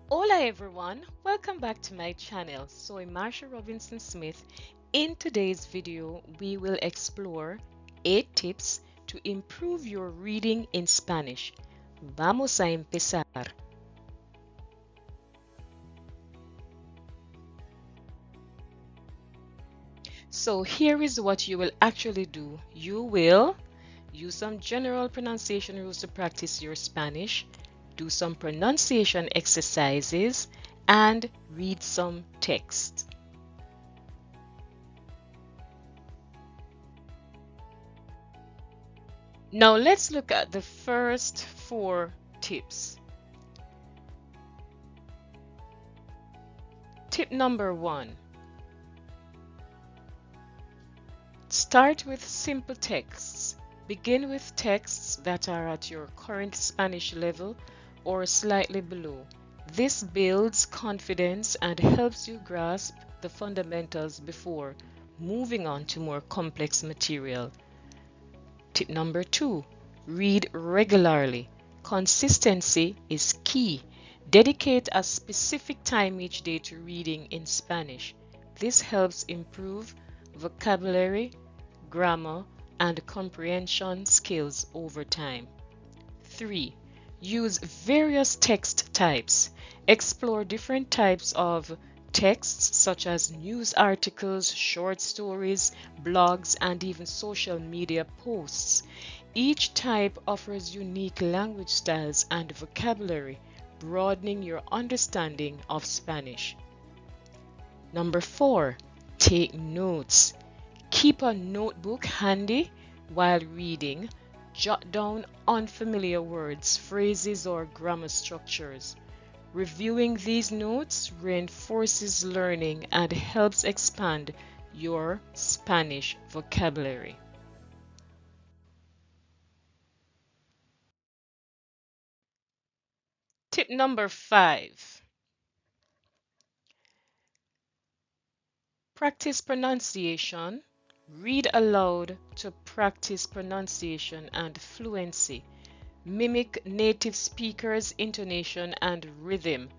Hola everyone, welcome back to my channel. Soy Marsha Robinson Smith. In today's video, we will explore 8 tips to improve your reading in Spanish. Vamos a empezar. So here is what you will actually do. You will use some general pronunciation rules to practice your Spanish, do some pronunciation exercises, and read some text. Now let's look at the first 4 tips. Tip number 1. Start with simple texts. Begin with texts that are at your current Spanish level or slightly below. This builds confidence and helps you grasp the fundamentals before moving on to more complex material. Tip number 2. Read regularly. Consistency is key. Dedicate a specific time each day to reading in Spanish. This helps improve vocabulary, grammar, and comprehension skills over time. 3. Use various text types. Explore different types of texts such as news articles, short stories, blogs, and even social media posts. Each type offers unique language styles and vocabulary, broadening your understanding of Spanish. Number 4. Take notes. Keep a notebook handy while reading. Jot down unfamiliar words, phrases, or grammar structures. Reviewing these notes reinforces learning and helps expand your Spanish vocabulary. Tip number 5. Practice pronunciation. Read aloud to practice pronunciation and fluency. Mimic native speakers' intonation and rhythm.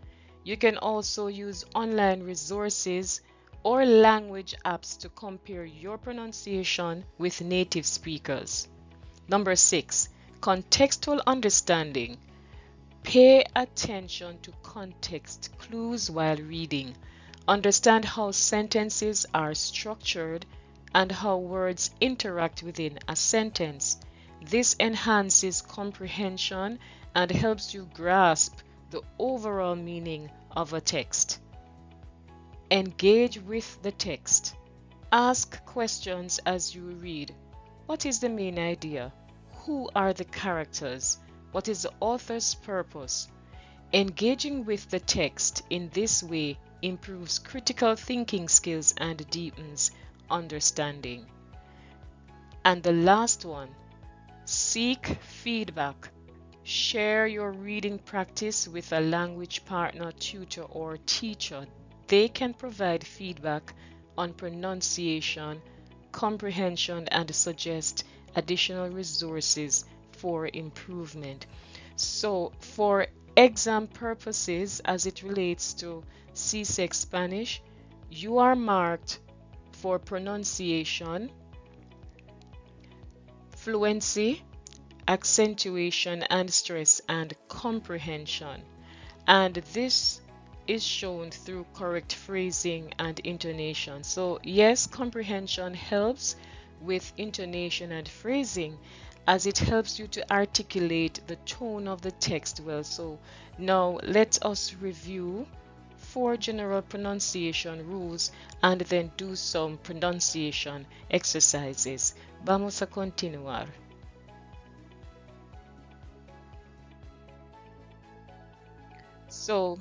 You can also use online resources or language apps to compare your pronunciation with native speakers. Number 6. Contextual understanding. Pay attention to context clues while reading. Understand how sentences are structured and how words interact within a sentence. This enhances comprehension and helps you grasp the overall meaning of a text. Engage with the text. Ask questions as you read. What is the main idea? Who are the characters? What is the author's purpose? Engaging with the text in this way improves critical thinking skills and deepens understanding. And the last one, seek feedback. Share your reading practice with a language partner, tutor, or teacher. They can provide feedback on pronunciation, comprehension, and suggest additional resources for improvement. So, for exam purposes, as it relates to CSEC Spanish, you are marked for pronunciation, fluency, accentuation, and stress and comprehension. And this is shown through correct phrasing and intonation. So, yes, comprehension helps with intonation and phrasing as it helps you to articulate the tone of the text well. So, now let us review 4 general pronunciation rules and then do some pronunciation exercises. Vamos a continuar. So,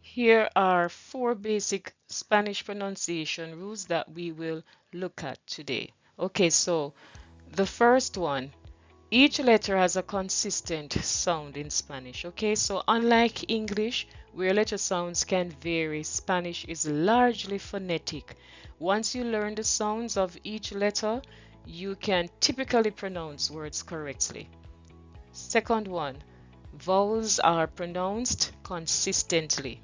here are 4 basic Spanish pronunciation rules that we will look at today. Okay, so the first one, each letter has a consistent sound in Spanish. Okay, so unlike English, where letter sounds can vary, Spanish is largely phonetic. Once you learn the sounds of each letter, you can typically pronounce words correctly. Second one, Vowels are pronounced consistently.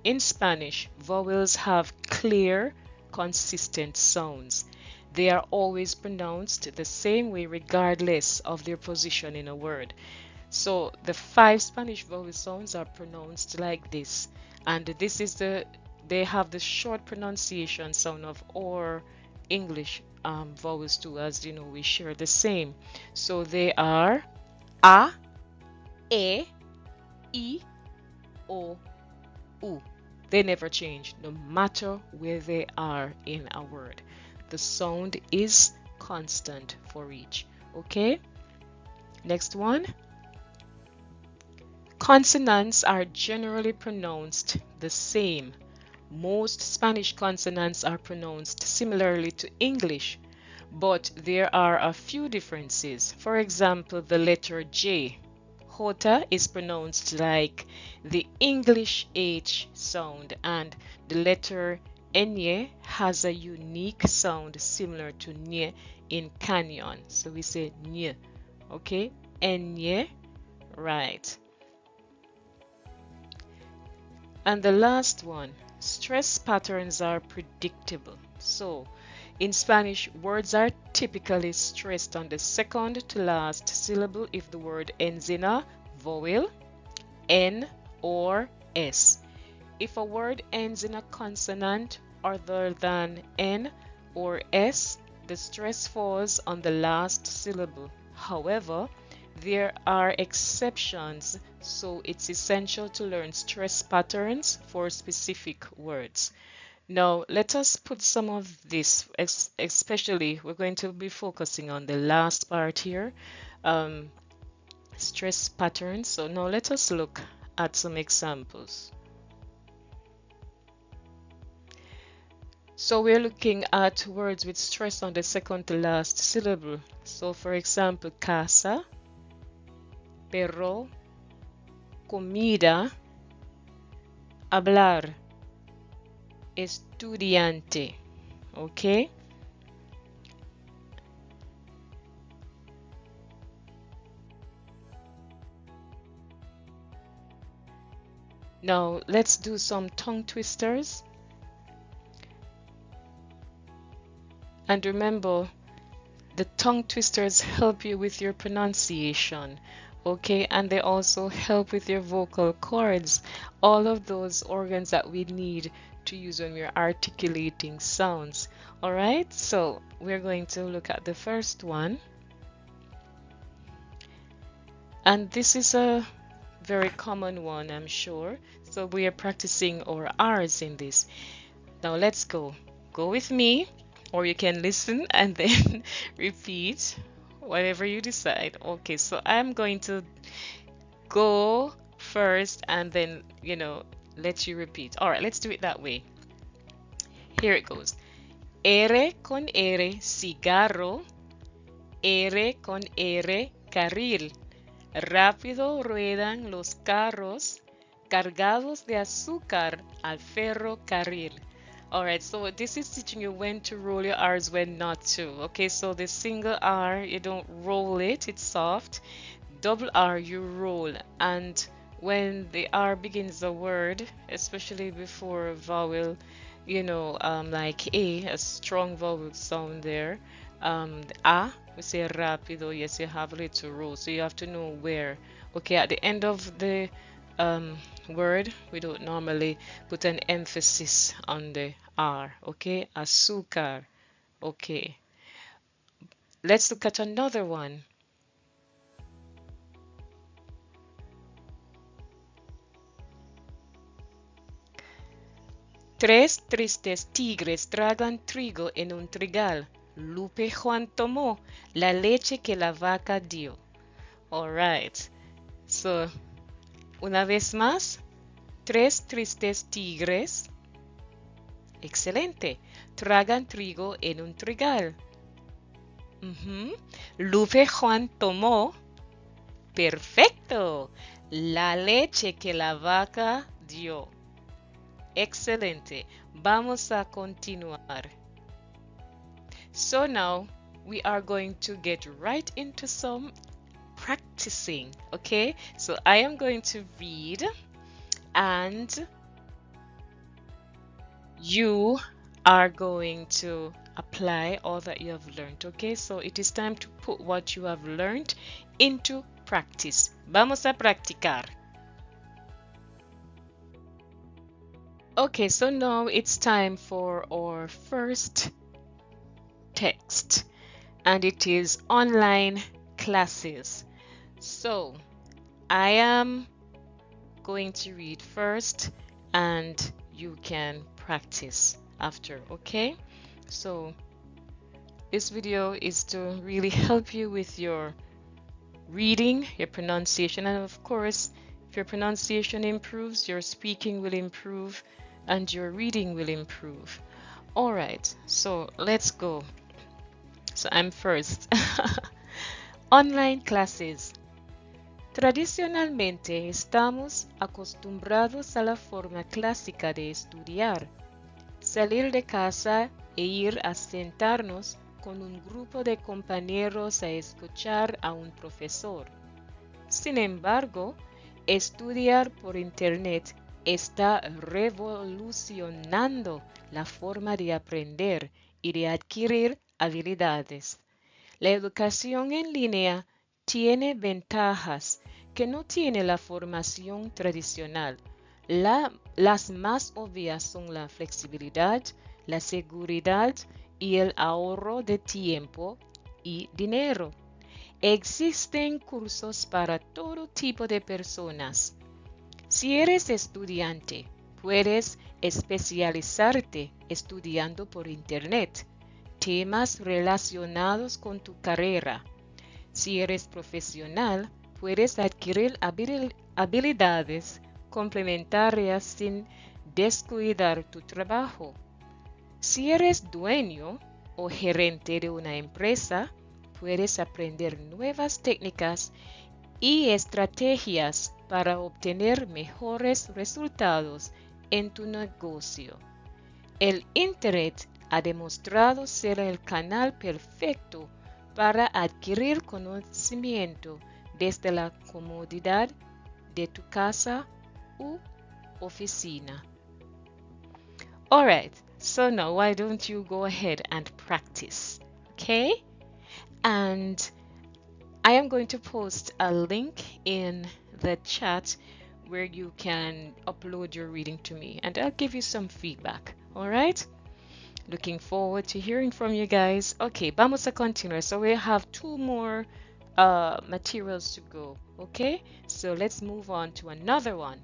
In Spanish, vowels have clear, consistent sounds. They are always pronounced the same way regardless of their position in a word. So the five Spanish vowel sounds are pronounced like this. And this is they have the short pronunciation sound of our English vowels too, as you know, we share the same. So they are A, E, I, O, U. They never change, no matter where they are in a word. The sound is constant for each. Okay? Next one. Consonants are generally pronounced the same. Most Spanish consonants are pronounced similarly to English, but there are a few differences. For example, the letter J. Jota is pronounced like the English H sound, and the letter Nye has a unique sound similar to Nye in Canyon. So we say Nye, okay? Nye, right. And the last one, stress patterns are predictable. So in Spanish, words are typically stressed on the second to last syllable if the word ends in a vowel, N, or S. If a word ends in a consonant other than N or S, the stress falls on the last syllable. However, there are exceptions, so it's essential to learn stress patterns for specific words. Now, let us put some of this, especially we're going to be focusing on the last part here, um, stress patterns. So now let us look at some examples. So we're looking at words with stress on the second to last syllable. So for example, casa, perro, comida, hablar, estudiante. Okay? Now let's do some tongue twisters. And remember, the tongue twisters help you with your pronunciation, okay? And they also help with your vocal cords, all of those organs that we need to use when we're articulating sounds. All right, so we're going to look at the first one. And this is a very common one, I'm sure. So we are practicing our R's in this. Now let's go. Go with me, or you can listen and then repeat, whatever you decide. Okay, so I'm going to go first and then, let you repeat. All right, let's do it that way. Here it goes. R con R, cigarro. R con R, carril. Rápido ruedan los carros cargados de azúcar al ferrocarril. Alright, so this is teaching you when to roll your R's, when not to. Okay, so the single R, you don't roll it, it's soft. Double R, you roll. And when the R begins a word, especially before a vowel, like a strong vowel sound there. The A, we say rápido, yes, you have a little roll, so you have to know where. Okay, at the end of the word, we don't normally put an emphasis on the R, okay? Azúcar, okay. Let's look at another one. Tres tristes tigres tragan trigo en un trigal. Lupe Juan tomó la leche que la vaca dio. All right. So, una vez más, tres tristes tigres. Excelente. Tragan trigo en un trigal. Lupe Juan tomó. Perfecto. La leche que la vaca dio. Excelente. Vamos a continuar. So now we are going to get right into some practicing. Okay, so I am going to read and you are going to apply all that you have learned. Okay, so it is time to put what you have learned into practice. Vamos a practicar. Okay, so now it's time for our first text, and it is online classes. So I am going to read first and you can practice after. Okay, so this video is to really help you with your reading, your pronunciation, and of course if your pronunciation improves, your speaking will improve and your reading will improve. All right, so let's go. So I'm first. Online classes. Tradicionalmente estamos acostumbrados a la forma clásica de estudiar, salir de casa e ir a sentarnos con un grupo de compañeros a escuchar a un profesor. Sin embargo, estudiar por Internet está revolucionando la forma de aprender y de adquirir habilidades. La educación en línea tiene ventajas que no tiene la formación tradicional. Las más obvias son la flexibilidad, la seguridad y el ahorro de tiempo y dinero. Existen cursos para todo tipo de personas. Si eres estudiante, puedes especializarte estudiando por Internet temas relacionados con tu carrera. Si eres profesional, puedes adquirir habilidades complementarias sin descuidar tu trabajo. Si eres dueño o gerente de una empresa, puedes aprender nuevas técnicas y estrategias para obtener mejores resultados en tu negocio. El Internet ha demostrado ser el canal perfecto para adquirir conocimiento desde la comodidad de tu casa u oficina. All right, so now why don't you go ahead and practice, okay? And I am going to post a link in the chat where you can upload your reading to me and I'll give you some feedback, all right? Looking forward to hearing from you guys. Okay, vamos a continuar. So we have two more materials to go. Okay, so let's move on to another one.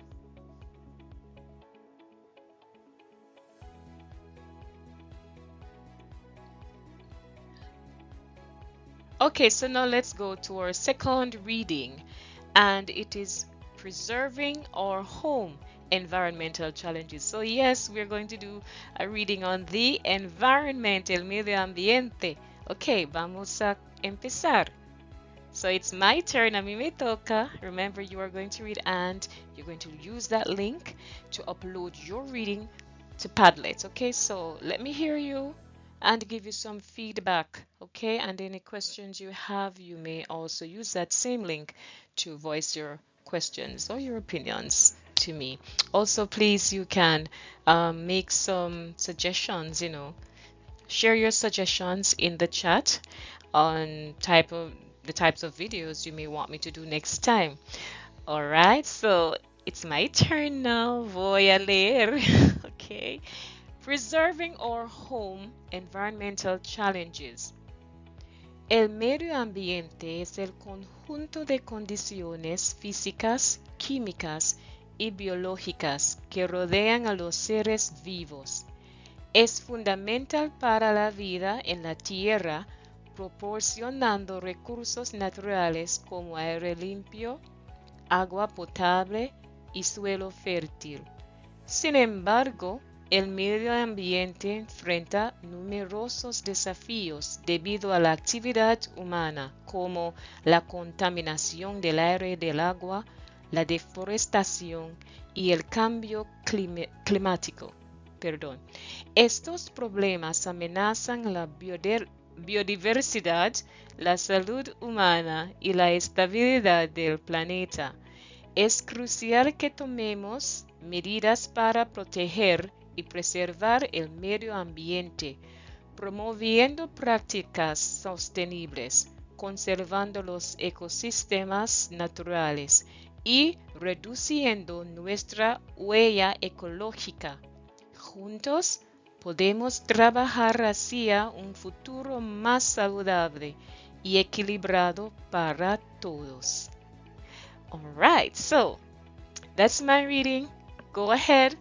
Okay, so now let's go to our second reading, and it is preserving our home. Environmental challenges. So yes, we're going to do a reading on the environment, el medio ambiente. Okay, vamos a empezar. So it's my turn, a mí me toca. Remember, you are going to read and you're going to use that link to upload your reading to Padlet. Okay, so let me hear you and give you some feedback. Okay, and any questions you have, you may also use that same link to voice your questions or your opinions to me. Also, please, you can make some suggestions, share your suggestions in the chat on the types of videos you may want me to do next time. All right, so it's my turn now. Voy a leer. Okay. Preserving our home, environmental challenges. El medio ambiente es el conjunto de condiciones físicas, químicas y biológicas que rodean a los seres vivos. Es fundamental para la vida en la Tierra, proporcionando recursos naturales como aire limpio, agua potable y suelo fértil. Sin embargo, el medio ambiente enfrenta numerosos desafíos debido a la actividad humana, como la contaminación del aire y del agua, la deforestación y el cambio climático. Estos problemas amenazan la biodiversidad, la salud humana y la estabilidad del planeta. Es crucial que tomemos medidas para proteger y preservar el medio ambiente, promoviendo prácticas sostenibles, conservando los ecosistemas naturales y reduciendo nuestra huella ecológica. Juntos podemos trabajar hacia un futuro más saludable y equilibrado para todos. All right, so that's my reading. Go ahead,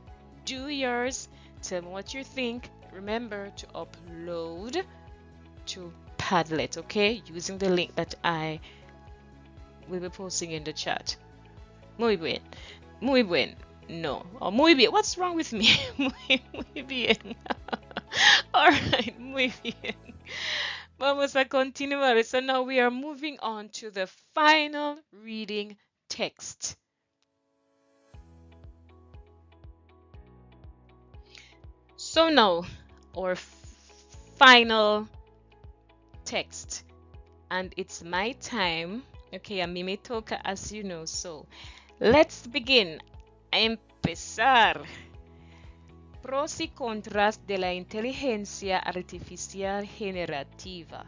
do yours. Tell me what you think. Remember to upload to Padlet, okay? Using the link that I will be posting in the chat. Muy bien. Muy bien. No. Oh, muy bien. What's wrong with me? Muy bien. All right. Muy bien. Vamos a continuar. So now we are moving on to the final reading text. So now our final text, and it's my time. Okay, a mí me toca, as you know. So let's begin. Empezar. Pros y contras de la inteligencia artificial generativa.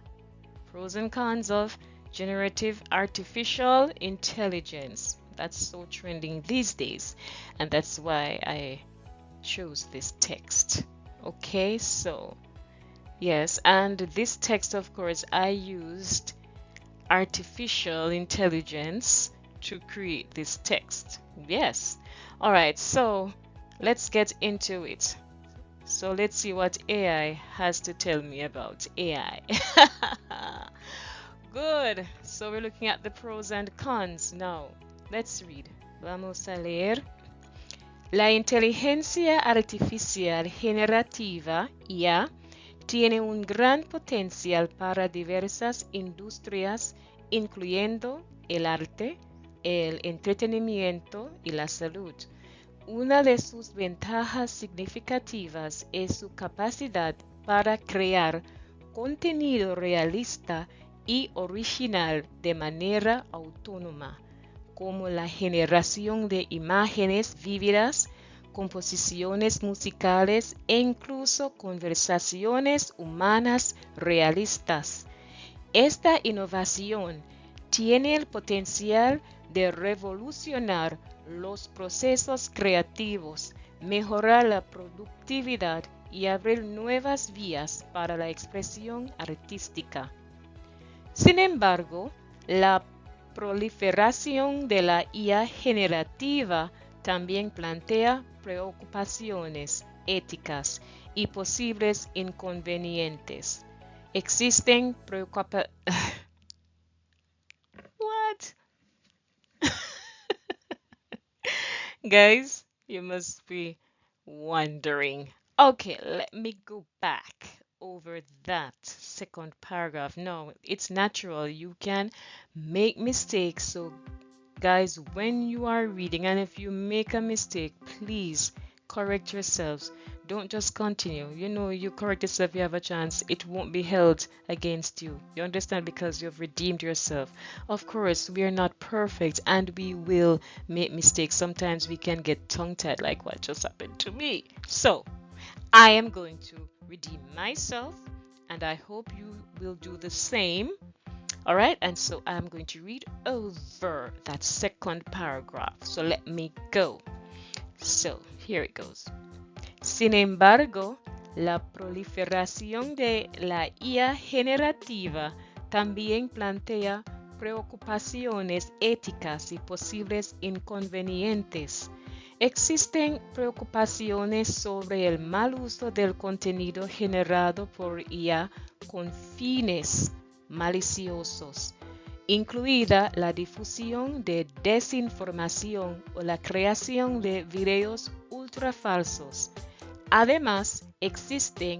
Pros and cons of generative artificial intelligence. That's so trending these days, and that's why I chose this text. Okay, so yes, and this text, of course, I used artificial intelligence to create this text. Yes. All right, so let's get into it. So let's see what AI has to tell me about AI. Good. So we're looking at the pros and cons now. Let's read. Vamos a leer. La inteligencia artificial generativa, IA, tiene un gran potencial para diversas industrias, incluyendo el arte, el entretenimiento y la salud. Una de sus ventajas significativas es su capacidad para crear contenido realista y original de manera autónoma, como la generación de imágenes vívidas, composiciones musicales e incluso conversaciones humanas realistas. Esta innovación tiene el potencial de revolucionar los procesos creativos, mejorar la productividad y abrir nuevas vías para la expresión artística. Sin embargo, la proliferación de la IA generativa también plantea preocupaciones éticas y posibles inconvenientes. Existen preocupaciones. What? Guys, you must be wondering. Okay, let me go back over that second paragraph. No, it's natural. You can make mistakes. So, guys, when you are reading and if you make a mistake, please correct yourselves. Don't just continue. You know, you correct yourself, you have a chance. It won't be held against you. You understand? Because you've redeemed yourself. Of course, we are not perfect and we will make mistakes. Sometimes we can get tongue-tied like what just happened to me. So, I am going to redeem myself and I hope you will do the same. All right, and so I'm going to read over that second paragraph. So let me go. So here it goes. Sin embargo, la proliferación de la IA generativa también plantea preocupaciones éticas y posibles inconvenientes. Existen preocupaciones sobre el mal uso del contenido generado por IA con fines maliciosos, incluida la difusión de desinformación o la creación de videos ultrafalsos. Además, existen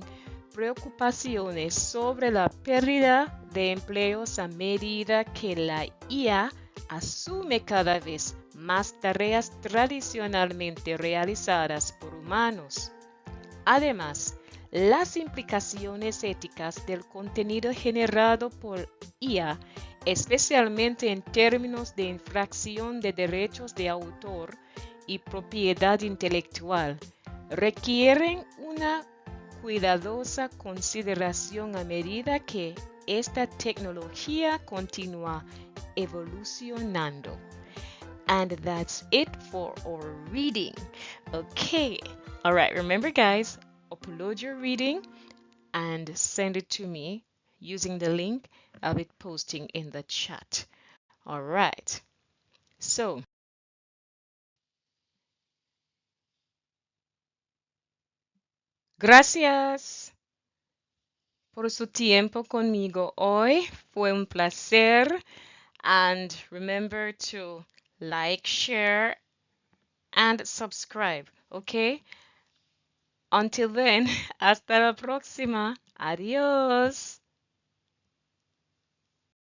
preocupaciones sobre la pérdida de empleos a medida que la IA asume cada vez más tareas tradicionalmente realizadas por humanos. Además, Las implicaciones éticas del contenido generado por IA, especialmente en términos de infracción de derechos de autor y propiedad intelectual, requieren una cuidadosa consideración a medida que esta tecnología continúa evolucionando. And that's it for our reading. Okay. All right. Remember, guys, upload your reading and send it to me using the link I'll be posting in the chat. All right. So, gracias por su tiempo conmigo hoy. Fue un placer. And remember to like, share, and subscribe. Okay? Until then, hasta la próxima. Adiós.